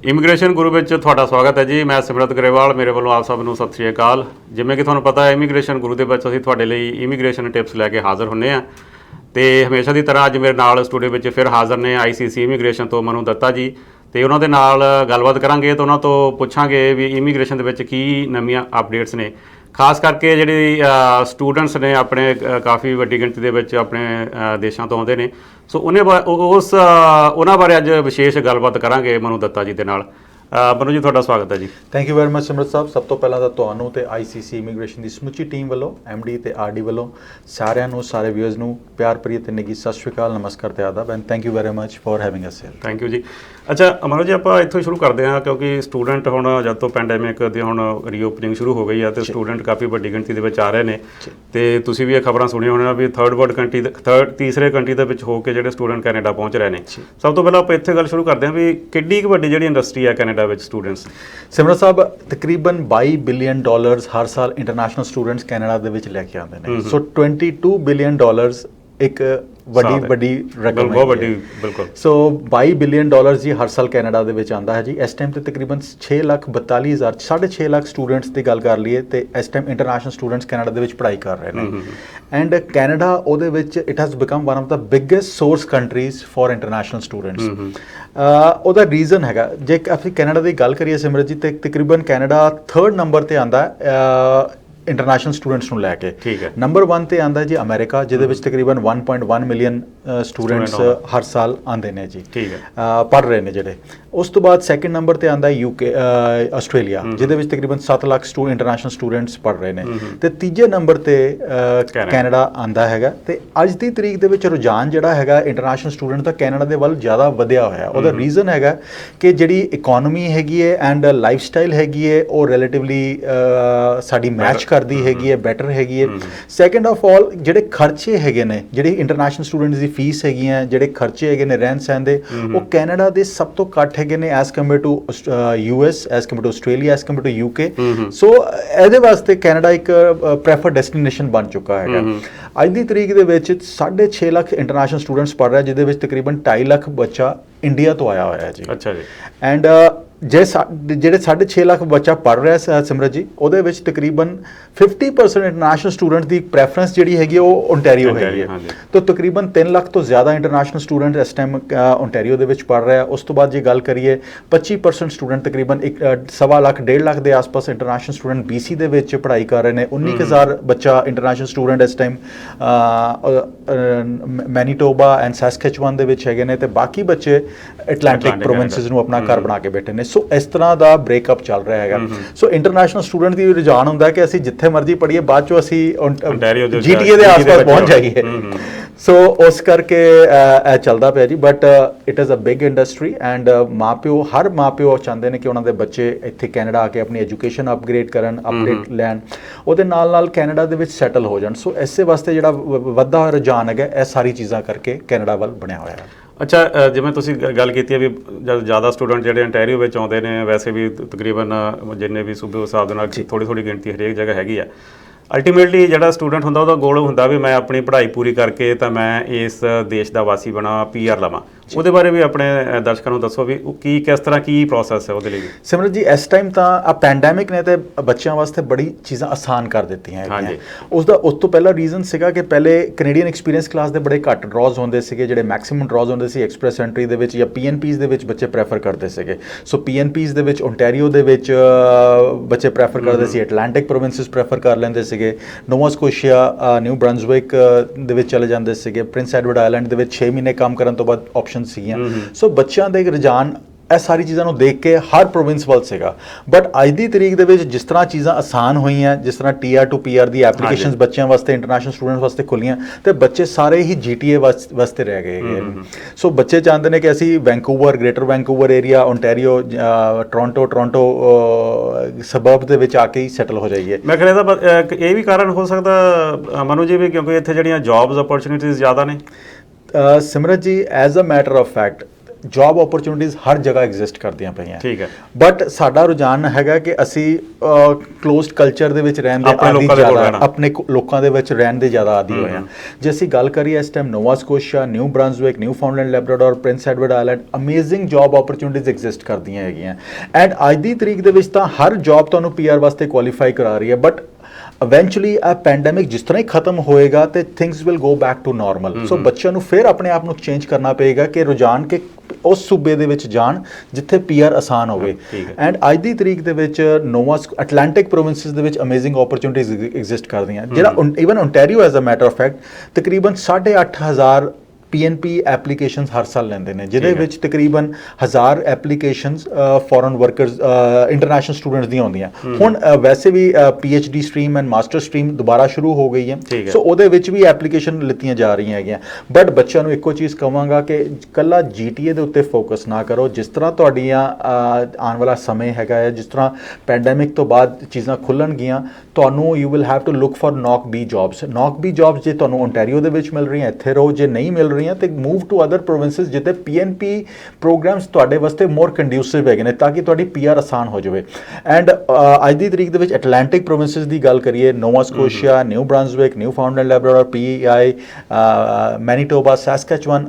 Immigration ਗੁਰੂ ਵਿੱਚ ਤੁਹਾਡਾ ਸਵਾਗਤ ਹੈ ਜੀ। ਮੈਂ ਸਿਮਰਤ ਗਰੇਵਾਲ, ਮੇਰੇ ਵੱਲੋਂ ਆਪ ਸਭ ਨੂੰ ਸਤਿ ਸ਼੍ਰੀ ਅਕਾਲ। ਜਿਵੇਂ ਕਿ ਤੁਹਾਨੂੰ ਪਤਾ ਹੈ, ਇਮੀਗ੍ਰੇਸ਼ਨ ਗੁਰੂ ਦੇ ਵਿੱਚ ਅਸੀਂ ਤੁਹਾਡੇ ਲਈ ਇਮੀਗ੍ਰੇਸ਼ਨ ਟਿਪਸ ਲੈ ਕੇ ਹਾਜ਼ਰ ਹੁੰਦੇ ਹਾਂ ਤੇ ਹਮੇਸ਼ਾ ਦੀ ਤਰ੍ਹਾਂ ਅੱਜ ਮੇਰੇ ਨਾਲ ਸਟੂਡੀਓ ਵਿੱਚ ਫਿਰ ਹਾਜ਼ਰ ਨੇ ICC ਇਮੀਗ੍ਰੇਸ਼ਨ ਤੋਂ ਮਨੂ ਦੱਤਾ ਜੀ ਤੇ ਉਹਨਾਂ ਦੇ ਨਾਲ ਗੱਲਬਾਤ ਕਰਾਂਗੇ ਤੇ ਉਹਨਾਂ ਤੋਂ ਪੁੱਛਾਂਗੇ ਵੀ ਇਮੀਗ੍ਰੇਸ਼ਨ ਦੇ ਵਿੱਚ ਕੀ ਨਵੀਆਂ ਅਪਡੇਟਸ ਨੇ, ਖਾਸ ਕਰਕੇ ਜਿਹੜੇ ਸਟੂਡੈਂਟਸ ਨੇ ਆਪਣੇ ਕਾਫੀ ਵੱਡੀ ਗਿਣਤੀ ਦੇ ਵਿੱਚ ਆਪਣੇ ਦੇਸ਼ਾਂ ਤੋਂ ਆਉਂਦੇ ਨੇ। ਸੋ ਉਹਨਾਂ ਬਾਰੇ ਅੱਜ ਵਿਸ਼ੇਸ਼ ਗੱਲਬਾਤ ਕਰਾਂਗੇ ਮਨੂ ਦੱਤਾ ਜੀ ਦੇ ਨਾਲ। ਮਨੂ ਜੀ, ਤੁਹਾਡਾ ਸਵਾਗਤ ਹੈ ਜੀ। ਥੈਂਕ ਯੂ ਵੈਰੀ ਮਚ ਸਿਮਰਤ ਸਾਹਿਬ। ਸਭ ਤੋਂ ਪਹਿਲਾਂ ਤਾਂ ਤੁਹਾਨੂੰ ਤੇ ICC ਇਮੀਗ੍ਰੇਸ਼ਨ ਦੀ ਸਮੁੱਚੀ ਟੀਮ ਵੱਲੋਂ, MD ਤੇ RD ਵੱਲੋਂ ਸਾਰਿਆਂ ਨੂੰ, ਸਾਰੇ ਵਿਊਅਰਸ ਨੂੰ ਪਿਆਰ ਭਰੀ ਤੇ ਨਿੱਘੀ ਸਤਿ ਸ਼੍ਰੀ ਅਕਾਲ, ਨਮਸਕਾਰ ਤੇ ਆਦਾਬ and thank you very much for having us here. Thank you ਜੀ। ਅੱਛਾ ਮਨੂ ਜੀ, ਆਪਾਂ ਇੱਥੋਂ ਸ਼ੁਰੂ ਕਰਦੇ ਹਾਂ ਕਿਉਂਕਿ ਸਟੂਡੈਂਟ ਹੁਣ ਜਦ ਤੋਂ ਪੈਂਡੈਮਿਕ ਦੀ ਹੁਣ ਰੀਓਪਨਿੰਗ ਸ਼ੁਰੂ ਹੋ ਗਈ ਆ ਤੇ ਸਟੂਡੈਂਟ ਕਾਫੀ ਵੱਡੀ ਗਿਣਤੀ ਦੇ ਵਿੱਚ ਆ ਰਹੇ ਨੇ ਤੇ ਤੁਸੀਂ ਵੀ ਇਹ ਖਬਰਾਂ ਸੁਣੀਆਂ ਹੋਣੀਆਂ ਵੀ ਥਰਡ ਵਰਲਡ ਕੰਟਰੀ ਤੀਸਰੇ ਕੰਟਰੀ ਦੇ ਵਿੱਚ ਹੋ ਕੇ ਜਿਹੜੇ ਸਟੂਡੈਂਟ ਕੈਨੇਡਾ ਪਹੁੰਚ ਰਹੇ ਨੇ। ਸਭ ਤੋਂ ਪਹਿਲਾਂ ਆਪਾਂ ਇੱਥੇ ਗੱਲ ਸ਼ੁਰੂ ਕਰਦੇ ਹਾਂ ਵੀ ਕਿੱਡੀ ਕੁ ਵੱਡੀ ਜਿਹੜੀ ਇੰਡਸਟਰੀ ਆ ਕੈਨੇਡਾ ਵਿੱਚ ਸਟੂਡੈਂਟਸ। ਸਿਮਰਤ ਸਾਹਿਬ, ਤਕਰੀਬਨ $22 ਬਿਲੀਅਨ ਹਰ ਸਾਲ ਇੰਟਰਨੈਸ਼ਨਲ ਸਟੂਡੈਂਟਸ ਕੈਨੇਡਾ ਦੇ ਵਿੱਚ ਲੈ ਕੇ ਆਉਂਦੇ ਨੇ। ਸੋ $22 ਬਿਲੀਅਨ ਇੱਕ ਵੱਡੀ ਰਕਮ ਹੈ, ਬਹੁਤ ਵੱਡੀ, ਬਿਲਕੁਲ। ਸੋ $22 ਬਿਲੀਅਨ ਜੀ ਹਰ ਸਾਲ ਕੈਨੇਡਾ ਦੇ ਵਿੱਚ ਆਉਂਦਾ ਹੈ ਜੀ। ਇਸ ਟਾਈਮ ਤੇ ਤਕਰੀਬਨ 6,42,000 6.5 ਲੱਖ ਸਟੂਡੈਂਟਸ ਦੀ ਗੱਲ ਕਰ ਲਈਏ ਤੇ ਇਸ ਟਾਈਮ ਇੰਟਰਨੈਸ਼ਨਲ ਸਟੂਡੈਂਟਸ ਕੈਨੇਡਾ ਦੇ ਵਿੱਚ ਪੜ੍ਹਾਈ ਕਰ ਰਹੇ ਨੇ ਐਂਡ ਕੈਨੇਡਾ ਉਹਦੇ ਵਿੱਚ it has become one of the biggest source countries for international students. ਉਹਦਾ ਰੀਜ਼ਨ ਹੈਗਾ, ਜੇ ਅਸੀਂ ਕੈਨੇਡਾ ਦੀ ਗੱਲ ਕਰੀਏ ਸਿਮਰਤ ਜੀ, ਤੇ ਤਕਰੀਬਨ ਕੈਨੇਡਾ 3rd ਨੰਬਰ ਤੇ ਆਉਂਦਾ ਇੰਟਰਨੈਸ਼ਨਲ ਸਟੂਡੈਂਟਸ ਨੂੰ ਲੈ ਕੇ। ਠੀਕ ਹੈ। ਨੰਬਰ 1 ਤੇ ਆਂਦਾ ਜੀ ਅਮਰੀਕਾ, ਜਿਹਦੇ ਵਿੱਚ ਤਕਰੀਬਨ 1.1 ਮਿਲੀਅਨ ਸਟੂਡੈਂਟਸ ਹਰ ਸਾਲ ਆਉਂਦੇ ਨੇ ਜੀ। ਠੀਕ ਹੈ। ਪੜ੍ਹ ਰਹੇ ਨੇ ਜਿਹੜੇ। ਉਸ ਤੋਂ ਬਾਅਦ 2nd ਨੰਬਰ ਤੇ ਆਂਦਾ UK ਆਸਟ੍ਰੇਲੀਆ, ਜਿਹਦੇ ਵਿੱਚ ਤਕਰੀਬਨ 7 ਲੱਖ ਇੰਟਰਨੈਸ਼ਨਲ ਸਟੂਡੈਂਟਸ ਪੜ੍ਹ ਰਹੇ ਨੇ ਤੇ ਤੀਜੇ ਨੰਬਰ ਤੇ ਕੈਨੇਡਾ ਆਂਦਾ ਹੈਗਾ। ਤੇ ਅੱਜ ਦੀ ਤਰੀਕ ਦੇ ਵਿੱਚ ਰੁਝਾਨ ਜਿਹੜਾ ਹੈਗਾ ਇੰਟਰਨੈਸ਼ਨਲ ਸਟੂਡੈਂਟ ਦਾ ਕੈਨੇਡਾ ਦੇ ਵੱਲ ਜ਼ਿਆਦਾ ਵਧਿਆ ਹੋਇਆ। ਉਹਦਾ ਰੀਜ਼ਨ ਹੈਗਾ ਕਿ ਜਿਹੜੀ ਇਕੋਨਮੀ ਹੈਗੀ ਹੈ ਐਂਡ ਲਾਈਫ ਸਟਾਈਲ ਹੈਗੀ ਹੈ ਉਹ ਰਿਲੇਟਿਵਲੀ ਸਾਡੀ ਮੈਚ ਕਰਦੀ ਹੈਗੀ ਹੈ, ਬੈਟਰ ਹੈਗੀ ਹੈ। ਸੈਕੰਡ ਆਫ ਆਲ ਜਿਹੜੇ ਖਰਚੇ ਹੈਗੇ ਨੇ, ਜਿਹੜੀ ਇੰਟਰਨੈਸ਼ਨਲ ਸਟੂਡੈਂਟਸ ਦੀ ਫੀਸ ਹੈਗੀ ਹੈ, ਜਿਹੜੇ ਖਰਚੇ ਹੈਗੇ ਨੇ ਰਹਿਣ ਸਹਿਣ ਦੇ, ਉਹ ਕੈਨੇਡਾ ਦੇ ਸਭ ਤੋਂ ਘੱਟ ਹੈਗੇ ਨੇ as compare to US, as compare to Australia, as compare to UK। So ਇਹਦੇ ਵਾਸਤੇ ਕੈਨੇਡਾ ਇੱਕ ਪ੍ਰੈਫਰਡ ਡੈਸਟੀਨੇਸ਼ਨ ਬਣ ਚੁੱਕਾ ਹੈਗਾ। ਅੱਜ ਦੀ ਤਰੀਕ ਦੇ ਵਿੱਚ 6.5 ਲੱਖ ਇੰਟਰਨੈਸ਼ਨਲ ਸਟੂਡੈਂਟਸ ਪੜ੍ਹ ਰਿਹਾ, ਜਿਹਦੇ ਵਿੱਚ ਤਕਰੀਬਨ 2.5 ਲੱਖ ਬੱਚਾ ਇੰਡੀਆ ਤੋਂ ਆਇਆ ਹੋਇਆ ਜੀ। ਅੱਛਾ ਜੀ। ਐਂਡ ਜਿਹੜੇ 6.5 ਲੱਖ ਬੱਚਾ ਪੜ੍ਹ ਰਿਹਾ ਸਿਮਰਤ ਜੀ, ਉਹਦੇ ਵਿੱਚ ਤਕਰੀਬਨ 50% ਇੰਟਰਨੈਸ਼ਨਲ ਸਟੂਡੈਂਟ ਦੀ ਪ੍ਰੈਫਰੈਂਸ ਜਿਹੜੀ ਹੈਗੀ ਉਹ ਓਨਟਾਰੀਓ ਹੈਗੀ ਹੈ। ਤਾਂ ਤਕਰੀਬਨ 3 ਲੱਖ ਤੋਂ ਜ਼ਿਆਦਾ ਇੰਟਰਨੈਸ਼ਨਲ ਸਟੂਡੈਂਟ ਇਸ ਟਾਈਮ ਓਨਟਾਰੀਓ ਦੇ ਵਿੱਚ ਪੜ੍ਹ ਰਿਹਾ। ਉਸ ਤੋਂ ਬਾਅਦ ਜੇ ਗੱਲ ਕਰੀਏ 25% ਸਟੂਡੈਂਟ ਤਕਰੀਬਨ 1.25 ਲੱਖ 1.5 ਲੱਖ ਦੇ ਆਸ-ਪਾਸ ਇੰਟਰਨੈਸ਼ਨਲ ਸਟੂਡੈਂਟ BC ਦੇ ਵਿੱਚ ਪੜ੍ਹਾਈ ਕਰ ਰਹੇ ਨੇ। 19,000 ਬੱਚਾ ਇੰਟਰਨੈਸ਼ਨਲ ਸਟੂਡੈਂਟ ਇਸ ਟਾਈਮ ਮੈਨੀਟੋਬਾ ਐਂਡ ਸੈਸਕੈਚੁਆਨ ਦੇ ਵਿੱਚ ਹੈਗੇ ਨੇ ਤੇ ਬਾਕੀ ਬੱਚੇ ਐਟਲਾਂਟਿਕ ਪ੍ਰੋਵਿੰਸਿਸ ਨੂੰ ਆਪਣਾ ਘਰ ਬਣਾ ਕੇ ਬੈਠੇ ਨੇ। ਸੋ ਇਸ ਤਰ੍ਹਾਂ ਦਾ ਬ੍ਰੇਕਅਪ ਚੱਲ ਰਿਹਾ ਹੈਗਾ। ਸੋ ਇੰਟਰਨੈਸ਼ਨਲ ਸਟੂਡੈਂਟ ਦੀ ਰੁਝਾਨ ਹੁੰਦਾ ਕਿ ਅਸੀਂ ਜਿੱਥੇ ਮਰਜ਼ੀ ਪੜ੍ਹੀਏ, ਬਾਅਦ ਚੋਂ ਅਸੀਂ GTA ਦੇ ਆਸ-ਪਾਸ ਪਹੁੰਚ ਜਾਈਏ। ਸੋ ਉਸ ਕਰਕੇ ਇਹ ਚੱਲਦਾ ਪਿਆ ਜੀ। But it is a big industry and ਹਰ ਮਾਪਿਓ ਚਾਹੁੰਦੇ ਨੇ ਕਿ ਉਹਨਾਂ ਦੇ ਬੱਚੇ ਇੱਥੇ ਕੈਨੇਡਾ ਆ ਕੇ ਆਪਣੀ ਐਜੂਕੇਸ਼ਨ ਅਪਗ੍ਰੇਡ ਕਰਨ, ਅਪਡੇਟ ਲੈਣ, ਉਹਦੇ ਨਾਲ ਕੈਨੇਡਾ ਦੇ ਵਿੱਚ ਸੈਟਲ ਹੋ ਜਾਣ। ਸੋ ਇਸੇ ਵਾਸਤੇ ਜਿਹੜਾ ਵੱਧਦਾ ਹੋਇਆ ਰੁਝਾਨ ਹੈਗਾ, ਇਹ ਸਾਰੀ ਚੀਜ਼ਾਂ ਕਰਕੇ ਕੈਨੇਡਾ ਵੱਲ ਬਣਿਆ ਹੋਇਆ ਹੈ। ਅੱਛਾ, ਜਿਵੇਂ ਤੁਸੀਂ ਗੱਲ ਕੀਤੀ ਹੈ ਵੀ ਜ਼ਿਆਦਾ ਸਟੂਡੈਂਟ ਜਿਹੜੇ ontario ਵਿੱਚ ਆਉਂਦੇ ਨੇ, ਵੈਸੇ ਵੀ ਤਕਰੀਬਨ ਜਿੰਨੇ ਵੀ ਸੂਬੇ ਉਸ ਹਿਸਾਬ ਦੇ ਨਾਲ ਥੋੜ੍ਹੀ ਗਿਣਤੀ ਹਰੇਕ ਜਗ੍ਹਾ ਹੈਗੀ ਆ। ਅਲਟੀਮੇਟਲੀ ਜਿਹੜਾ ਸਟੂਡੈਂਟ ਹੁੰਦਾ ਉਹਦਾ ਗੋਲ ਹੁੰਦਾ ਵੀ ਮੈਂ ਆਪਣੀ ਪੜ੍ਹਾਈ ਪੂਰੀ ਕਰਕੇ ਤਾਂ ਮੈਂ ਇਸ ਦੇਸ਼ ਦਾ ਵਾਸੀ ਬਣਾ, PR ਲਵਾਂ। ਉਹਦੇ ਬਾਰੇ ਵੀ ਆਪਣੇ ਦਰਸ਼ਕਾਂ ਨੂੰ ਦੱਸੋ ਵੀ ਕਿਸ ਤਰ੍ਹਾਂ ਕੀ ਪ੍ਰੋਸੈਸ ਹੈ ਉਹਦੇ ਲਈ। ਸਿਮਰਤ ਜੀ, ਇਸ ਟਾਈਮ ਤਾਂ ਆ ਪੈਂਡੈਮਿਕ ਨੇ ਤੇ ਬੱਚਿਆਂ ਵਾਸਤੇ ਬੜੀ ਚੀਜ਼ਾਂ ਆਸਾਨ ਕਰ ਦਿੱਤੀਆਂ ਹੈਗੀਆਂ। ਉਸ ਤੋਂ ਪਹਿਲਾ ਰੀਜ਼ਨ ਸੀਗਾ ਕਿ ਪਹਿਲੇ ਕੈਨੇਡੀਅਨ ਐਕਸਪੀਰੀਅੰਸ ਕਲਾਸ ਦੇ ਬੜੇ ਘੱਟ ਡਰਾਜ਼ ਹੁੰਦੇ ਸੀਗੇ। ਜਿਹੜੇ ਮੈਕਸਿਮਮ ਡਰਾਜ਼ ਹੁੰਦੇ ਸੀ ਐਕਸਪ੍ਰੈਸ ਐਂਟਰੀ ਦੇ ਵਿੱਚ ਜਾਂ PNPs ਦੇ ਵਿੱਚ ਬੱਚੇ ਪ੍ਰੈਫਰ ਕਰਦੇ ਸੀਗੇ। ਸੋ PNPs ਦੇ ਵਿੱਚ ਓਨਟਾਰੀਓ ਦੇ ਵਿੱਚ ਬੱਚੇ ਪ੍ਰੈਫਰ ਕਰਦੇ ਸੀ, ਐਟਲਾਂਟਿਕ ਪ੍ਰੋਵਿੰਸਿਸ ਪ੍ਰੈਫਰ ਕਰ ਲੈਂਦੇ ਸੀਗੇ, ਨੋਵਾ ਸਕੋਸ਼ੀਆ, ਨਿਊ ਬਰੰਜ਼ਵਿਕ ਦੇ ਵਿੱਚ ਚਲੇ ਜਾਂਦੇ ਸੀਗੇ, ਪ੍ਰਿੰਸ ਐਡਵਰਡ ਆਈਲੈਂਡ ਦੇ ਵਿੱਚ 6 ਮਹੀਨੇ ਕੰਮ ਕਰਨ ਤੋਂ ਬਾਅਦ ਆਪਸ਼ਨ ਸੀਗੀਆਂ। ਸੋ ਬੱਚਿਆਂ ਦੇ ਰੁਝਾਨ ਇਹ ਸਾਰੀ ਚੀਜ਼ਾਂ ਨੂੰ ਦੇਖ ਕੇ ਹਰ ਪ੍ਰੋਵਿੰਸ ਵੱਲ ਸੀਗਾ। ਬਟ ਅੱਜ ਦੀ ਤਰੀਕ ਦੇ ਵਿੱਚ ਜਿਸ ਤਰ੍ਹਾਂ ਚੀਜ਼ਾਂ ਆਸਾਨ ਹੋਈਆਂ, ਜਿਸ ਤਰ੍ਹਾਂ TR to PR the applications ਬੱਚਿਆਂ ਵਾਸਤੇ, ਇੰਟਰਨੈਸ਼ਨਲ ਸਟੂਡੈਂਟਸ ਵਾਸਤੇ ਖੁੱਲੀਆਂ ਤੇ ਬੱਚੇ ਸਾਰੇ ਹੀ GTA ਵਾਸਤੇ ਰਹਿ ਗਏ ਹੈਗੇ। ਸੋ ਬੱਚੇ ਚਾਹੁੰਦੇ ਨੇ ਕਿ ਅਸੀਂ Vancouver, greater Vancouver area, Ontario, Toronto suburb ਦੇ ਵਿੱਚ ਆ ਕੇ ਹੀ ਸੈਟਲ ਹੋ ਜਾਈਏ। ਮੈਂ ਕਹਿੰਦਾ ਇਹ ਵੀ ਕਾਰਨ ਹੋ ਸਕਦਾ ਮਨੂ ਜੀ ਵੀ, ਕਿਉਂਕਿ ਇੱਥੇ ਜਿਹੜੀਆਂ ਜੌਬਸ ਅਪੋਰਚੁਨਿਟੀਜ਼ ਜ਼ਿਆਦਾ ਨੇ। Simrat ji, as a matter of fact job opportunities ਹਰ ਜਗ੍ਹਾ ਐਗਜ਼ਿਸਟ ਕਰਦੀਆਂ ਪਈਆਂ। ਠੀਕ ਹੈ। ਬਟ ਸਾਡਾ ਰੁਝਾਨ ਹੈਗਾ ਕਿ ਅਸੀਂ ਕਲੋਜ਼ਡ ਕਲਚਰ ਦੇ ਵਿੱਚ ਰਹਿਣ ਦੇ ਆਦੀ ਜ਼ਿਆਦਾ, ਆਪਣੇ ਲੋਕਾਂ ਦੇ ਵਿੱਚ ਰਹਿਣ ਦੇ ਜ਼ਿਆਦਾ ਆਦੀ ਹੋਏ ਹਾਂ। ਜੇ ਅਸੀਂ ਗੱਲ ਕਰੀਏ ਇਸ time Nova Scotia, New Brunswick, Newfoundland, Labrador, Prince Edward Island amazing job opportunities exist ਕਰਦੀਆਂ ਹੈਗੀਆਂ। ਐਂਡ ਅੱਜ ਦੀ ਤਰੀਕ ਦੇ ਵਿੱਚ ਤਾਂ ਹਰ ਜੌਬ ਤੁਹਾਨੂੰ PR ਵਾਸਤੇ ਕੁਆਲੀਫਾਈ ਕਰਾ ਰਹੀ ਹੈ। ਬਟ ਇਵੈਂਚੁਅਲੀ ਇਹ ਪੈਂਡੈਮਿਕ ਜਿਸ ਤਰ੍ਹਾਂ ਹੀ ਖਤਮ ਹੋਏਗਾ ਤੇ things will go back to normal. So ਬੱਚਿਆਂ ਨੂੰ ਫਿਰ ਆਪਣੇ ਆਪ ਨੂੰ ਚੇਂਜ ਕਰਨਾ ਪਏਗਾ ਕਿ ਰੁਝਾਨ ਕੇ ਉਸ ਸੂਬੇ ਦੇ ਵਿੱਚ ਜਾਣ ਜਿੱਥੇ PR ਆਸਾਨ ਹੋਵੇ। ਐਂਡ ਅੱਜ ਦੀ ਤਰੀਕ ਦੇ ਵਿੱਚ ਨੋਵਾ ਅਟਲਾਂਟਿਕ ਪ੍ਰੋਵਿੰਸਿਸ ਦੇ ਵਿੱਚ ਅਮੇਜ਼ਿੰਗ ਓਪਰਚੁਨਿਟੀਜ਼ ਐਗਜ਼ਿਸਟ ਕਰਦੀਆਂ, ਜਿਹੜਾ even Ontario as a matter of fact ਤਕਰੀਬਨ 8,500 PNP ਐਪਲੀਕੇਸ਼ਨਸ ਹਰ ਸਾਲ ਲੈਂਦੇ ਨੇ, ਜਿਹਦੇ ਵਿੱਚ ਤਕਰੀਬਨ 1000 applications foreign workers international students ਦੀਆਂ ਆਉਂਦੀਆਂ। ਹੁਣ ਵੈਸੇ ਵੀ PhD stream and master stream ਦੁਬਾਰਾ ਸ਼ੁਰੂ ਹੋ ਗਈ ਹੈ, ਸੋ ਉਹਦੇ ਵਿੱਚ ਵੀ ਐਪਲੀਕੇਸ਼ਨ ਲਿੱਤੀਆਂ ਜਾ ਰਹੀਆਂ ਹੈਗੀਆਂ। ਬਟ ਬੱਚਿਆਂ ਨੂੰ ਇੱਕੋ ਚੀਜ਼ ਕਹਾਂਗਾ ਕਿ ਇਕੱਲਾ GTA ਦੇ ਉੱਤੇ ਫੋਕਸ ਨਾ ਕਰੋ। ਜਿਸ ਤਰ੍ਹਾਂ ਤੁਹਾਡੀਆਂ ਆਉਣ ਵਾਲਾ ਸਮੇਂ ਹੈਗਾ ਹੈ, ਜਿਸ ਤਰ੍ਹਾਂ ਪੈਂਡੈਮਿਕ ਤੋਂ ਬਾਅਦ ਚੀਜ਼ਾਂ ਖੁੱਲਣਗੀਆਂ, ਤੁਹਾਨੂੰ you will have to look for NOC B jobs. NOC B jobs ਜੇ ਤੁਹਾਨੂੰ ਓਨਟਾਰੀਓ ਦੇ ਵਿੱਚ ਮਿਲ ਰਹੀਆਂ ਇੱਥੇ ਰਹੋ, ਜੇ ਨਹੀਂ ਮਿਲ ਰਹੀਆਂ ਤੇ ਮੂਵ ਟੂ ਅਦਰ ਪ੍ਰੋਵਿੰਸਿਸ ਜਿੱਥੇ PNP ਪ੍ਰੋਗਰਾਮਸ ਤੁਹਾਡੇ ਵਾਸਤੇ ਮੋਰ ਕੰਡਿਊਸਿਵ ਹੈਗੇ ਨੇ, ਤਾਂ ਕਿ ਤੁਹਾਡੀ PR ਆਸਾਨ ਹੋ ਜਾਵੇ। ਐਂਡ ਅੱਜ ਦੀ ਤਰੀਕ ਦੇ ਵਿੱਚ ਐਟਲਾਂਟਿਕ ਪ੍ਰੋਵਿੰਸਿਸ ਦੀ ਗੱਲ ਕਰੀਏ, Nova Scotia, New Brunswick, Newfoundland, Labrador, PEI, Manitoba, Saskatchewan,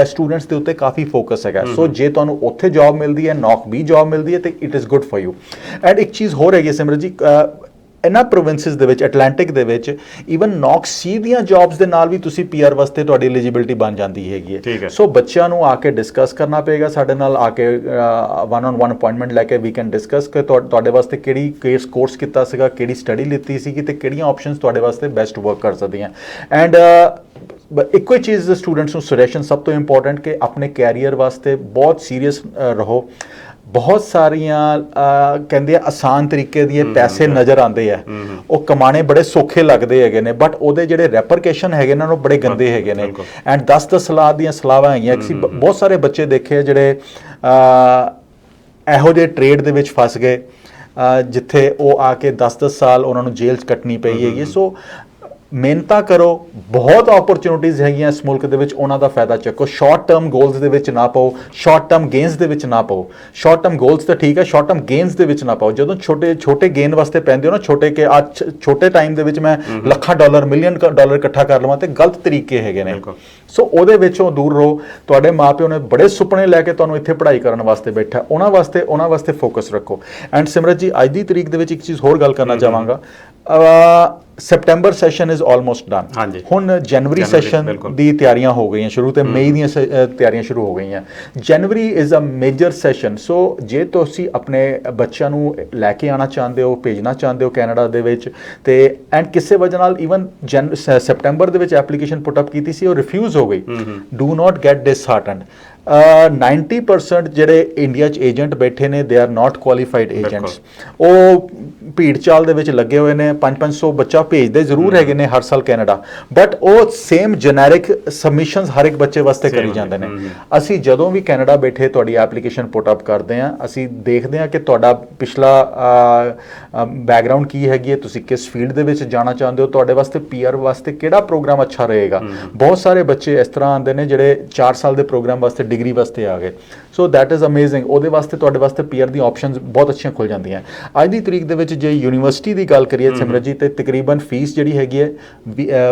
students ਦੇ ਉੱਤੇ ਕਾਫੀ ਫੋਕਸ ਹੈਗਾ। ਸੋ ਜੇ ਤੁਹਾਨੂੰ ਉੱਥੇ ਜੌਬ ਮਿਲਦੀ ਹੈ, ਨੌਕ B ਜੌਬ ਮਿਲਦੀ ਹੈ, ਤੇ it is good for you. And ਇੱਕ ਚੀਜ਼ ਹੋਰ ਹੈਗੀ ਸਿਮਰਤ ਜੀ, ਇਹਨਾਂ ਪ੍ਰੋਵਿੰਸਿਸ ਦੇ ਵਿੱਚ ਐਟਲਾਂਟਿਕ ਦੇ ਵਿੱਚ ਈਵਨ ਨੌਕ C ਦੀਆਂ ਜੌਬਸ ਦੇ ਨਾਲ ਵੀ ਤੁਸੀਂ PR ਵਾਸਤੇ ਤੁਹਾਡੀ ਐਲੀਜੀਬਿਲਟੀ ਬਣ ਜਾਂਦੀ ਹੈਗੀ ਹੈ। ਸੋ ਬੱਚਿਆਂ ਨੂੰ ਆ ਕੇ ਡਿਸਕਸ ਕਰਨਾ ਪਏਗਾ, ਸਾਡੇ ਨਾਲ ਆ ਕੇ 1-on-1 ਅਪਾਇੰਟਮੈਂਟ ਲੈ ਕੇ ਵੀ ਕੈਨ ਡਿਸਕਸ ਕਿ ਤੁਹਾਡੇ ਵਾਸਤੇ ਕਿਹੜੀ ਕੋਰਸ ਕੀਤਾ ਸੀਗਾ, ਕਿਹੜੀ ਸਟੱਡੀ ਲਿੱਤੀ ਸੀਗੀ, ਤੇ ਕਿਹੜੀਆਂ ਆਪਸ਼ਨਸ ਤੁਹਾਡੇ ਵਾਸਤੇ ਬੈਸਟ ਵਰਕ ਕਰ ਸਕਦੀਆਂ। ਐਂਡ ਇੱਕੋ ਹੀ ਚੀਜ਼ ਸਟੂਡੈਂਟਸ ਨੂੰ ਸੁਜੈਸ਼ਨ ਸਭ ਤੋਂ ਇੰਪੋਰਟੈਂਟ ਕਿ ਆਪਣੇ ਕੈਰੀਅਰ ਵਾਸਤੇ ਬਹੁਤ ਸੀਰੀਅਸ ਰਹੋ। ਬਹੁਤ ਸਾਰੀਆਂ ਕਹਿੰਦੇ ਆ ਆਸਾਨ ਤਰੀਕੇ ਦੇ ਪੈਸੇ ਨਜ਼ਰ ਆਉਂਦੇ ਆ, ਉਹ ਕਮਾਣੇ ਬੜੇ ਸੌਖੇ ਲੱਗਦੇ ਹੈਗੇ ਨੇ, ਬਟ ਉਹਦੇ ਜਿਹੜੇ ਰੈਪਰਕੇਸ਼ਨ ਹੈਗੇ ਨੇ ਉਹ ਬੜੇ ਗੰਦੇ ਹੈਗੇ ਨੇ। ਐਂਡ 10 ਸਲਾਹ ਦੀਆਂ ਸਲਾਹਾਂ ਹੈਗੀਆਂ। ਅਸੀਂ ਬਹੁਤ ਸਾਰੇ ਬੱਚੇ ਦੇਖੇ ਜਿਹੜੇ ਇਹੋ ਜਿਹੇ ਟ੍ਰੇਡ ਦੇ ਵਿੱਚ ਫਸ ਗਏ ਜਿੱਥੇ ਉਹ ਆ ਕੇ 10 ਸਾਲ ਉਹਨਾਂ ਨੂੰ ਜੇਲ੍ਹ 'ਚ ਕੱਟਣੀ ਪਈ ਹੈਗੀ। ਸੋ ਮਿਹਨਤਾਂ ਕਰੋ, ਬਹੁਤ ਓਪਰਚੁਨਿਟੀਜ਼ ਹੈਗੀਆਂ ਇਸ ਮੁਲਕ ਦੇ ਵਿੱਚ, ਉਹਨਾਂ ਦਾ ਫਾਇਦਾ ਚੱਕੋ। ਸ਼ਾਰਟ ਟਰਮ ਗੋਲਸ ਦੇ ਵਿੱਚ ਨਾ ਪਾਓ, ਸ਼ਾਰਟ ਟਰਮ ਗੇਨਸ ਦੇ ਵਿੱਚ ਨਾ ਪਾਓ। ਸ਼ਾਰਟ ਟਰਮ ਗੋਲਸ ਤਾਂ ਠੀਕ ਹੈ, ਸ਼ਾਰਟ ਟਰਮ ਗੇਨਸ ਦੇ ਵਿੱਚ ਨਾ ਪਾਓ। ਜਦੋਂ ਛੋਟੇ ਗੇਨ ਵਾਸਤੇ ਪੈਂਦੇ ਹੋ ਨਾ, ਛੋਟੇ ਟਾਈਮ ਦੇ ਵਿੱਚ ਮੈਂ ਲੱਖਾਂ ਡਾਲਰ, ਮਿਲੀਅਨ ਡਾਲਰ ਇਕੱਠਾ ਕਰ ਲਵਾਂ, ਤੇ ਗਲਤ ਤਰੀਕੇ ਹੈਗੇ ਨੇ। ਸੋ ਉਹਦੇ ਵਿੱਚੋਂ ਦੂਰ ਰਹੋ। ਤੁਹਾਡੇ ਮਾਪਿਓ ਨੇ ਬੜੇ ਸੁਪਨੇ ਲੈ ਕੇ ਤੁਹਾਨੂੰ ਇੱਥੇ ਪੜ੍ਹਾਈ ਕਰਨ ਵਾਸਤੇ ਬੈਠਾ, ਉਹਨਾਂ ਵਾਸਤੇ ਫੋਕਸ ਰੱਖੋ। ਐਂਡ ਸਿਮਰਤ ਜੀ, ਅੱਜ ਦੀ ਤਰੀਕ ਦੇ ਵਿੱਚ ਇੱਕ ਚੀਜ਼ ਹੋਰ ਗੱਲ ਕਰਨਾ ਚਾਹਾਂਗਾ। September session is almost done. ਹੁਣ ਜਨਵਰੀ ਸੈਸ਼ਨ ਦੀ ਤਿਆਰੀਆਂ ਹੋ ਗਈਆਂ ਸ਼ੁਰੂ, ਤੇ ਮਈ ਦੀਆਂ ਤਿਆਰੀਆਂ ਸ਼ੁਰੂ ਹੋ ਗਈਆਂ। ਜਨਵਰੀ ਇਜ਼ ਅ ਮੇਜਰ ਸੈਸ਼ਨ। ਸੋ ਜੇ ਤੁਸੀਂ ਆਪਣੇ ਬੱਚਿਆਂ ਨੂੰ ਲੈ ਕੇ ਆਉਣਾ ਚਾਹੁੰਦੇ ਹੋ, ਭੇਜਣਾ ਚਾਹੁੰਦੇ ਹੋ ਕੈਨੇਡਾ ਦੇ ਵਿੱਚ, ਤੇ ਐਂਡ ਕਿਸੇ ਵਜ੍ਹਾ ਨਾਲ ਈਵਨ ਸੈਪਟੈਂਬਰ ਦੇ ਵਿੱਚ ਐਪਲੀਕੇਸ਼ਨ ਪੁੱਟ ਅਪ ਕੀਤੀ ਸੀ, ਉਹ ਰਿਫਿਊਜ਼ ਹੋ ਗਈ, ਡੂ ਨਾਟ ਗੈਟ ਡਿਸਹਾਰਟਨਡ। 90% ਜਿਹੜੇ ਇੰਡੀਆ 'ਚ ਏਜੰਟ ਬੈਠੇ ਨੇ, they are not qualified agents. ਉਹ ਭੀੜ ਚਾਲ ਦੇ ਵਿੱਚ ਲੱਗੇ ਹੋਏ ਨੇ, 500 ਬੱਚਾ ਭੇਜਦੇ ਜ਼ਰੂਰ ਹੈਗੇ ਨੇ ਹਰ ਸਾਲ ਕੈਨੇਡਾ, ਬਟ ਉਹ ਸੇਮ ਜੈਨਰਿਕ ਸਬਮਿਸ਼ਨਸ ਹਰ ਇੱਕ ਬੱਚੇ ਵਾਸਤੇ ਕਰੀ ਜਾਂਦੇ ਨੇ। ਅਸੀਂ ਜਦੋਂ ਵੀ ਕੈਨੇਡਾ ਬੈਠੇ ਤੁਹਾਡੀ ਐਪਲੀਕੇਸ਼ਨ ਪੁੱਟ ਅਪ ਕਰਦੇ ਹਾਂ, ਅਸੀਂ ਦੇਖਦੇ ਹਾਂ ਕਿ ਤੁਹਾਡਾ ਪਿਛਲਾ ਬੈਕਗਰਾਊਂਡ ਕੀ ਹੈਗੀ ਹੈ, ਤੁਸੀਂ ਕਿਸ ਫੀਲਡ ਦੇ ਵਿੱਚ ਜਾਣਾ ਚਾਹੁੰਦੇ ਹੋ, ਤੁਹਾਡੇ ਵਾਸਤੇ PR ਵਾਸਤੇ ਕਿਹੜਾ ਪ੍ਰੋਗਰਾਮ ਅੱਛਾ ਰਹੇਗਾ। ਬਹੁਤ ਸਾਰੇ ਬੱਚੇ ਇਸ ਤਰ੍ਹਾਂ ਆਉਂਦੇ ਨੇ ਜਿਹੜੇ 4 ਸਾਲ ਦੇ ਪ੍ਰੋਗਰਾਮ ਵਾਸਤੇ, ਡਿਗਰੀ ਵਾਸਤੇ ਆ ਗਏ। So that is amazing. ਉਹਦੇ ਵਾਸਤੇ ਤੁਹਾਡੇ ਵਾਸਤੇ PR ਦੀ ਆਪਸ਼ਨਸ ਬਹੁਤ ਅੱਛੀਆਂ ਖੁੱਲ ਜਾਂਦੀਆਂ। ਅੱਜ ਦੀ ਤਰੀਕ ਦੇ ਵਿੱਚ ਜੇ ਯੂਨੀਵਰਸਿਟੀ ਦੀ ਗੱਲ ਕਰੀਏ ਸਿਮਰਤ ਜੀ, ਤੇ ਤਕਰੀਬਨ ਫੀਸ ਜਿਹੜੀ ਹੈਗੀ ਹੈ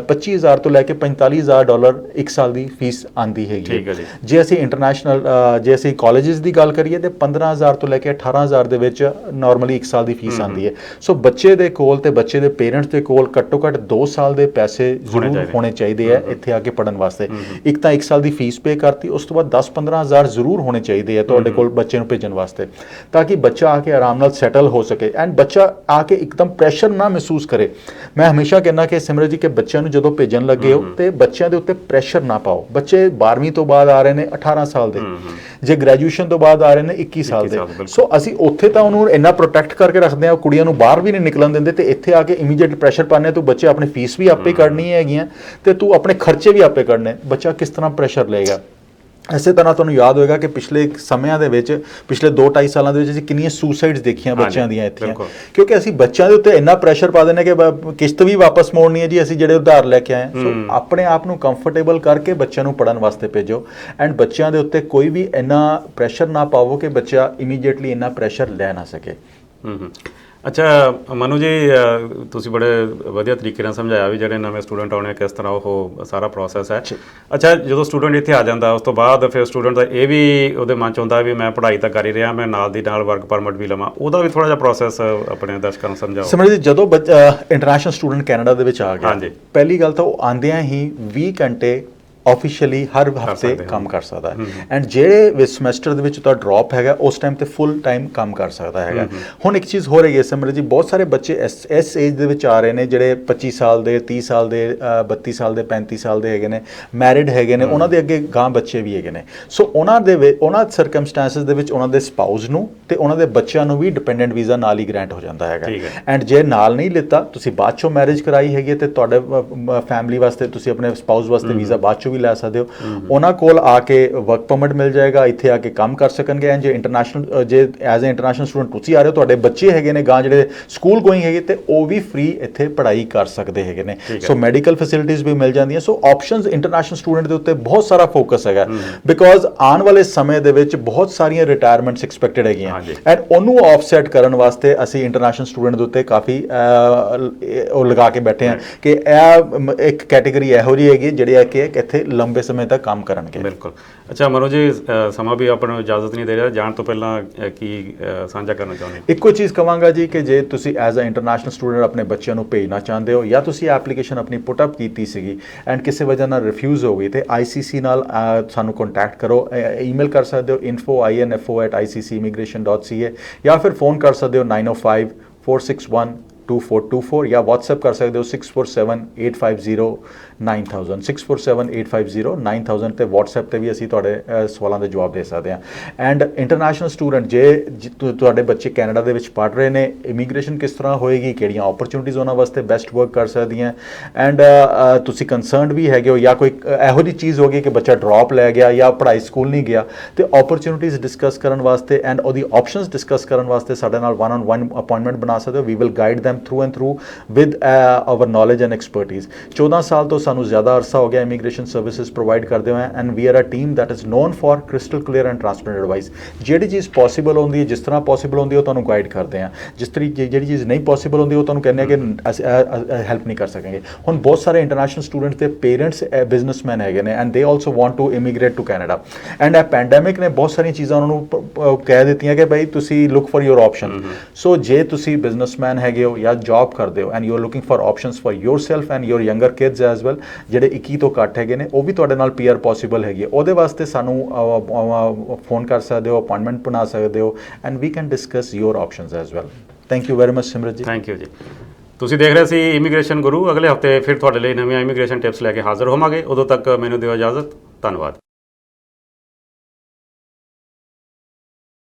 25,000 ਤੋਂ ਲੈ ਕੇ $45,000 ਇੱਕ ਸਾਲ ਦੀ ਫੀਸ ਆਉਂਦੀ ਹੈਗੀ। ਜੇ ਅਸੀਂ ਇੰਟਰਨੈਸ਼ਨਲ, ਜੇ ਅਸੀਂ ਕਾਲਜਿਸ ਦੀ ਗੱਲ ਕਰੀਏ ਤੇ 15,000 ਤੋਂ ਲੈ ਕੇ 18,000 ਦੇ ਵਿੱਚ ਨਾਰਮਲੀ ਇੱਕ ਸਾਲ ਦੀ ਫੀਸ ਆਉਂਦੀ ਹੈ। ਸੋ ਬੱਚੇ ਦੇ ਕੋਲ ਤੇ ਬੱਚੇ ਦੇ ਪੇਰੈਂਟਸ ਦੇ ਕੋਲ ਘੱਟੋ ਘੱਟ 2 ਸਾਲ ਦੇ ਪੈਸੇ ਜ਼ਰੂਰ ਹੋਣੇ ਚਾਹੀਦੇ ਆ ਇੱਥੇ ਆ ਕੇ ਪੜ੍ਹਨ ਵਾਸਤੇ। ਇੱਕ ਤਾਂ 1 ਸਾਲ ਦੀ ਫੀਸ ਪੇ ਕਰਤੀ, ਉਸ ਤੋਂ ਬਾਅਦ 10-15,000 ਜ਼ਰੂਰ ਹੋਣੇ ਚਾਹੀਦੇ ਆ ਤੁਹਾਡੇ ਕੋਲ ਬੱਚੇ ਨੂੰ ਭੇਜਣ ਵਾਸਤੇ, ਤਾਂ ਕਿ ਬੱਚਾ ਆ ਕੇ ਆਰਾਮ ਨਾਲ ਸੈਟਲ ਹੋ ਸਕੇ ਐਂਡ ਬੱਚਾ ਆ ਕੇ ਇੱਕਦਮ ਪ੍ਰੈਸ਼ਰ ਨਾ ਮਹਿਸੂਸ ਕਰੇ। ਮੈਂ ਹਮੇਸ਼ਾ ਕਹਿੰਦਾ ਕਿ ਸਿਮਰਤ ਜੀ, ਕਿ ਬੱਚਿਆਂ ਨੂੰ ਜਦੋਂ ਭੇਜਣ ਲੱਗੇ ਹੋ ਤੇ ਬੱਚਿਆਂ ਦੇ ਉੱਤੇ ਪ੍ਰੈਸ਼ਰ ਨਾ ਪਾਓ। ਬੱਚੇ 12ਵੀਂ ਤੋਂ ਬਾਅਦ ਆ ਰਹੇ ਨੇ 18 ਸਾਲ ਦੇ, ਜੇ ਗ੍ਰੈਜੂਏਸ਼ਨ ਤੋਂ ਬਾਅਦ ਆ ਰਹੇ ਨੇ 21 ਸਾਲ ਦੇ। ਸੋ ਅਸੀਂ ਉੱਥੇ ਤਾਂ ਉਹਨੂੰ ਇੰਨਾ ਪ੍ਰੋਟੈਕਟ ਕਰਕੇ ਰੱਖਦੇ ਹਾਂ, ਕੁੜੀਆਂ ਨੂੰ ਬਾਹਰ ਵੀ ਨਹੀਂ ਨਿਕਲਣ ਦਿੰਦੇ, ਤੇ ਇੱਥੇ ਆ ਕੇ ਇਮੀਡੀਏਟ ਪ੍ਰੈਸ਼ਰ ਪਾਉਂਦੇ ਤੂੰ ਬੱਚੇ ਆਪਣੀ ਫੀਸ ਵੀ ਆਪੇ ਕੱਢਣੀ ਹੈਗੀਆਂ ਤੇ ਤੂੰ ਆਪਣੇ ਖਰਚੇ ਵੀ ਆਪੇ ਕੱਢਣੇ। ਬੱਚਾ ਕਿਸ ਤਰ੍ਹਾਂ ਪ੍ਰੈਸ਼ਰ ਲਏਗਾ। ਇਸੇ ਤਰ੍ਹਾਂ ਤੁਹਾਨੂੰ ਯਾਦ ਹੋਏਗਾ ਕਿ ਪਿਛਲੇ ਸਮਿਆਂ ਦੇ ਵਿੱਚ ਪਿਛਲੇ 2-2.5 ਸਾਲਾਂ ਦੇ ਵਿੱਚ ਅਸੀਂ ਕਿੰਨੀਆਂ ਸੁਸਾਈਡਸ ਦੇਖੀਆਂ ਬੱਚਿਆਂ ਦੀਆਂ ਇੱਥੇ, ਕਿਉਂਕਿ ਅਸੀਂ ਬੱਚਿਆਂ ਦੇ ਉੱਤੇ ਇੰਨਾ ਪ੍ਰੈਸ਼ਰ ਪਾ ਦਿੰਦੇ ਕਿ ਕਿਸ਼ਤ ਵੀ ਵਾਪਸ ਮੋੜਨੀ ਹੈ ਜੀ, ਅਸੀਂ ਜਿਹੜੇ ਉਧਾਰ ਲੈ ਕੇ ਆਏ। ਸੋ ਆਪਣੇ ਆਪ ਨੂੰ ਕੰਫਰਟੇਬਲ ਕਰਕੇ ਬੱਚਿਆਂ ਨੂੰ ਪੜ੍ਹਨ ਵਾਸਤੇ ਭੇਜੋ ਐਂਡ ਬੱਚਿਆਂ ਦੇ ਉੱਤੇ ਕੋਈ ਵੀ ਇੰਨਾ ਪ੍ਰੈਸ਼ਰ ਨਾ ਪਾਵੋ ਕਿ ਬੱਚਾ ਇਮੀਡੀਏਟਲੀ ਇੰਨਾ ਪ੍ਰੈਸ਼ਰ ਲੈ ਨਾ ਸਕੇ। ਅੱਛਾ ਮਨੂ ਜੀ, ਤੁਸੀਂ ਬੜੇ ਵਧੀਆ ਤਰੀਕੇ ਨਾਲ ਸਮਝਾਇਆ ਵੀ ਜਿਹੜੇ ਨਵੇਂ ਸਟੂਡੈਂਟ ਆਉਣੇ ਕਿਸ ਤਰ੍ਹਾਂ ਉਹ ਸਾਰਾ ਪ੍ਰੋਸੈਸ ਹੈ। ਅੱਛਾ, ਜਦੋਂ ਸਟੂਡੈਂਟ ਇੱਥੇ ਆ ਜਾਂਦਾ ਉਸ ਤੋਂ ਬਾਅਦ ਫਿਰ ਸਟੂਡੈਂਟ ਦਾ ਇਹ ਵੀ ਉਹਦੇ ਮਨ 'ਚ ਹੁੰਦਾ ਵੀ ਮੈਂ ਪੜ੍ਹਾਈ ਤਾਂ ਕਰ ਹੀ ਰਿਹਾ, ਮੈਂ ਨਾਲ ਦੀ ਨਾਲ ਵਰਕ ਪਰਮਿਟ ਵੀ ਲਵਾਂ, ਉਹਦਾ ਵੀ ਥੋੜ੍ਹਾ ਜਿਹਾ ਪ੍ਰੋਸੈਸ ਆਪਣੇ ਦਰਸ਼ਕਾਂ ਨੂੰ ਸਮਝਾਓ। ਸਿਮਰਜੀਤ, ਜਦੋਂ ਇੰਟਰਨੈਸ਼ਨਲ ਸਟੂਡੈਂਟ ਕੈਨੇਡਾ ਦੇ ਵਿੱਚ ਆ ਗਿਆ, ਪਹਿਲੀ ਗੱਲ ਤਾਂ ਉਹ ਆਉਂਦਿਆਂ ਹੀ 20 ਘੰਟੇ ਆਫੀਸ਼ੀਅਲੀ ਹਰ ਹਫਤੇ ਕੰਮ ਕਰ ਸਕਦਾ ਹੈ ਐਂਡ ਜਿਹੜੇ ਸਮੈਸਟਰ ਦੇ ਵਿੱਚ ਤੁਹਾਡਾ ਡ੍ਰੌਪ ਹੈਗਾ ਉਸ ਟਾਈਮ ਤੇ ਫੁੱਲ ਟਾਈਮ ਕੰਮ ਕਰ ਸਕਦਾ ਹੈਗਾ। ਹੁਣ ਇੱਕ ਚੀਜ਼ ਹੋ ਰਹੀ ਹੈ ਸਿਮਰਜੀਤ ਜੀ, ਬਹੁਤ ਸਾਰੇ ਬੱਚੇ ਇਸ ਏਜ ਦੇ ਵਿੱਚ ਆ ਰਹੇ ਨੇ ਜਿਹੜੇ 25 ਸਾਲ ਦੇ, 30 ਸਾਲ ਦੇ, 32 ਸਾਲ ਦੇ, 35 ਸਾਲ ਦੇ ਹੈਗੇ ਨੇ, ਮੈਰਿਡ ਹੈਗੇ ਨੇ, ਉਹਨਾਂ ਦੇ ਅੱਗੇ ਗਾਂ ਬੱਚੇ ਵੀ ਹੈਗੇ ਨੇ। ਸੋ ਉਹਨਾਂ ਸਰਕਮਸਟੈਂਸਿਸ ਦੇ ਵਿੱਚ ਉਹਨਾਂ ਦੇ ਸਪਾਊਸ ਨੂੰ ਤੇ ਉਹਨਾਂ ਦੇ ਬੱਚਿਆਂ ਨੂੰ ਵੀ ਡਿਪੈਂਡੈਂਟ ਵੀਜ਼ਾ ਨਾਲ ਹੀ ਗ੍ਰਾਂਟ ਹੋ ਜਾਂਦਾ ਹੈਗਾ ਐਂਡ ਜੇ ਨਾਲ ਨਹੀਂ ਲਿੱਤਾ, ਤੁਸੀਂ ਬਾਅਦ ਚੋਂ ਮੈਰਿਜ ਕਰਾਈ ਹੈਗੀ ਤੇ ਤੁਹਾਡੇ ਫੈਮਿਲੀ ਵਾਸਤੇ ਤੁਸੀਂ ਆਪਣੇ ਸਪਾਊਸ ਵਾਸਤੇ ਵੀਜ਼ਾ ਬਾਅਦ ਚੋਂ ਵੀ ਲੈ ਸਕਦੇ ਹੋ। ਉਹਨਾਂ ਕੋਲ ਆ ਕੇ ਵਰਕ ਪਰਮਿਟ ਮਿਲ ਜਾਏਗਾ, ਇੱਥੇ ਆ ਕੇ ਕੰਮ ਕਰ ਸਕਣਗੇ ਐਂਡ ਜੇ ਐਜ਼ ਅ ਇੰਟਰਨੈਸ਼ਨਲ ਸਟੂਡੈਂਟ ਤੁਸੀਂ ਆ ਰਹੇ ਹੋ, ਤੁਹਾਡੇ ਬੱਚੇ ਹੈਗੇ ਨੇ ਗਾਂ ਜਿਹੜੇ ਸਕੂਲ ਗੋਇੰਗ ਹੈਗੇ ਤੇ ਉਹ ਵੀ ਫ੍ਰੀ ਇੱਥੇ ਪੜ੍ਹਾਈ ਕਰ ਸਕਦੇ ਹੈਗੇ ਨੇ। ਸੋ ਮੈਡੀਕਲ ਫੈਸਿਲਿਟੀਜ਼ ਵੀ ਮਿਲ ਜਾਂਦੀਆਂ। ਸੋ ਆਪਸ਼ਨਸ ਇੰਟਰਨੈਸ਼ਨਲ ਸਟੂਡੈਂਟ ਦੇ ਉੱਤੇ ਬਹੁਤ ਸਾਰਾ ਫੋਕਸ ਹੈਗਾ ਬਿਕੋਜ਼ ਆਉਣ ਵਾਲੇ ਸਮੇਂ ਦੇ ਵਿੱਚ ਬਹੁਤ ਸਾਰੀਆਂ ਰਿਟਾਇਰਮੈਂਟਸ ਐਕਸਪੈਕਟਡ ਹੈਗੀਆਂ ਐਂਡ ਉਹਨੂੰ ਆਫਸੈਟ ਕਰਨ ਵਾਸਤੇ ਅਸੀਂ ਇੰਟਰਨੈਸ਼ਨਲ ਸਟੂਡੈਂਟ ਦੇ ਉੱਤੇ ਕਾਫੀ ਉਹ ਲਗਾ ਕੇ ਬੈਠੇ ਹਾਂ ਕਿ ਇਹ ਇੱਕ ਕੈਟੇਗਰੀ ਇਹੋ ਜਿਹੀ ਹੈਗੀ ਜਿਹੜੀ ਹੈ ਕਿ ਇੱਥੇ ਲੰਬੇ ਸਮੇਂ ਤੱਕ ਕੰਮ ਕਰਨਗੇ। ਬਿਲਕੁਲ। ਅੱਛਾ ਮਨੋਜ ਜੀ, ਸਮਾਂ ਵੀ ਆਪਾਂ ਨੂੰ ਇਜਾਜ਼ਤ ਨਹੀਂ ਦੇ ਰਿਹਾ, ਜਾਣ ਤੋਂ ਪਹਿਲਾਂ ਕੀ ਸਾਂਝਾ ਕਰਨਾ ਚਾਹੁੰਦੇ? ਇੱਕੋ ਚੀਜ਼ ਕਹਾਂਗਾ ਜੀ ਕਿ ਜੇ ਤੁਸੀਂ ਐਜ਼ ਅ ਇੰਟਰਨੈਸ਼ਨਲ ਸਟੂਡੈਂਟ ਆਪਣੇ ਬੱਚਿਆਂ ਨੂੰ ਭੇਜਣਾ ਚਾਹੁੰਦੇ ਹੋ ਜਾਂ ਤੁਸੀਂ ਐਪਲੀਕੇਸ਼ਨ ਆਪਣੀ ਪੁੱਟ ਅਪ ਕੀਤੀ ਸੀਗੀ ਐਂਡ ਕਿਸੇ ਵਜ੍ਹਾ ਨਾਲ ਰਿਫਿਊਜ਼ ਹੋ ਗਈ ਤੇ ICC ਨਾਲ ਸਾਨੂੰ ਕੰਟੈਕਟ ਕਰੋ। ਈਮੇਲ ਕਰ ਸਕਦੇ ਹੋ info@iccimmigration.ca ਜਾਂ ਫਿਰ ਫੋਨ ਕਰ ਸਕਦੇ ਹੋ 905-461-2424 ਜਾਂ WhatsApp ਕਰ ਸਕਦੇ ਹੋ 647-850-9000 647-850-9000 ਤੇ WhatsApp ਤੇ ਵੀ ਅਸੀਂ ਤੁਹਾਡੇ ਸਵਾਲਾਂ ਦੇ ਜਵਾਬ ਦੇ ਸਕਦੇ ਹਾਂ। ਐਂਡ ਇੰਟਰਨੈਸ਼ਨਲ ਸਟੂਡੈਂਟ ਜੇ ਤੁਹਾਡੇ ਬੱਚੇ ਕੈਨੇਡਾ ਦੇ ਵਿੱਚ ਪੜ੍ਹ ਰਹੇ ਨੇ, ਇਮੀਗ੍ਰੇਸ਼ਨ ਕਿਸ ਤਰ੍ਹਾਂ ਹੋਏਗੀ, ਕਿਹੜੀਆਂ ਓਪਰਚੁਨਿਟੀਜ਼ ਉਹਨਾਂ ਵਾਸਤੇ ਬੈਸਟ ਵਰਕ ਕਰ ਸਕਦੀਆਂ ਐਂਡ ਤੁਸੀਂ ਕੰਸਰਨਡ ਵੀ ਹੈਗੇ ਹੋ ਜਾਂ ਕੋਈ ਇਹੋ ਜਿਹੀ ਚੀਜ਼ ਹੋ ਗਈ ਕਿ ਬੱਚਾ ਡ੍ਰੌਪ ਲੈ ਗਿਆ ਜਾਂ ਪੜ੍ਹਾਈ ਸਕੂਲ ਨਹੀਂ ਗਿਆ ਤੇ ਓਪਰਚੁਨਿਟੀਜ਼ ਡਿਸਕਸ ਕਰਨ ਵਾਸਤੇ ਐਂਡ ਉਹਦੀ ਆਪਸ਼ਨਸ ਡਿਸਕਸ ਕਰਨ ਵਾਸਤੇ ਸਾਡੇ ਨਾਲ 1-on-1 ਅਪਾਇੰਟਮੈਂਟ ਬਣਾ ਸਕਦੇ ਹੋ। We will guide them through and through with our knowledge and expertise। 14 ਸਾਲ ਤੋਂ ਸਾਨੂੰ ਜ਼ਿਆਦਾ ਅਰਸਾ ਹੋ ਗਿਆ ਇਮੀਗ੍ਰੇਸ਼ਨ ਸਰਵਿਸਿਜ਼ ਪ੍ਰੋਵਾਈਡ ਕਰਦੇ ਹੋਏ and we are a team that is known for crystal clear and transparent advice. ਜਿਹੜੀ ਚੀਜ਼ ਪੋਸੀਬਲ ਹੁੰਦੀ ਹੈ, ਜਿਸ ਤਰ੍ਹਾਂ ਪੋਸੀਬਲ ਹੁੰਦੀ ਹੈ ਉਹ ਤੁਹਾਨੂੰ ਗਾਈਡ ਕਰਦੇ ਹਾਂ। ਜਿਹੜੀ ਚੀਜ਼ ਨਹੀਂ ਪੋਸੀਬਲ ਹੁੰਦੀ ਉਹ ਤੁਹਾਨੂੰ ਕਹਿੰਦੇ ਆ ਕਿ ਅਸੀਂ ਹੈਲਪ ਨਹੀਂ ਕਰ ਸਕਾਂਗੇ। ਹੁਣ ਬਹੁਤ ਸਾਰੇ ਇੰਟਰਨੈਸ਼ਨਲ ਸਟੂਡੈਂਟਸ ਦੇ ਪੇਰੈਂਟਸ ਬਿਜ਼ਨਸਮੈਨ ਹੈਗੇ ਨੇ and they also want to immigrate to Canada and ਇਹ ਪੈਂਡੈਮਿਕ ਨੇ ਬਹੁਤ ਸਾਰੀਆਂ ਚੀਜ਼ਾਂ ਉਹਨਾਂ ਨੂੰ ਕਹਿ ਦਿੱਤੀਆਂ ਕਿ ਭਾਈ ਤੁਸੀਂ ਲੁੱਕ ਫॉर ਯੋਰ ਆਪਸ਼ਨ। ਸੋ ਜੇ ਤੁਸੀਂ ਬਿਜ਼ਨਸਮੈਨ ਹੈਗੇ ਹੋ ਜਾਂ ਜੌਬ ਕਰਦੇ ਹੋ and you are looking for options for yourself and your younger kids as well, ਜਿਹੜੇ 21 ਤੋਂ ਘੱਟ ਹੈਗੇ ਨੇ ਉਹ ਵੀ ਤੁਹਾਡੇ ਨਾਲ PR ਪੋਸੀਬਲ ਹੈਗੀ ਹੈ, ਉਹਦੇ ਵਾਸਤੇ ਸਾਨੂੰ ਫੋਨ ਕਰ ਸਕਦੇ ਹੋ, ਅਪਾਇੰਟਮੈਂਟ ਬਣਾ ਸਕਦੇ ਹੋ and we can discuss your options as well। Thank you very much Simrat ji. Thank you ਜੀ। ਤੁਸੀਂ ਦੇਖ ਰਹੇ ਸੀ ਇਮੀਗ੍ਰੇਸ਼ਨ ਗੁਰੂ। ਅਗਲੇ ਹਫਤੇ ਫਿਰ ਤੁਹਾਡੇ ਲਈ ਨਵੀਆਂ ਇਮੀਗ੍ਰੇਸ਼ਨ ਟਿਪਸ ਲੈ ਕੇ ਹਾਜ਼ਰ ਹੋਵਾਂਗੇ। ਉਦੋਂ ਤੱਕ ਮੈਨੂੰ ਦਿਓ ਇਜਾਜ਼ਤ। ਧੰਨਵਾਦ।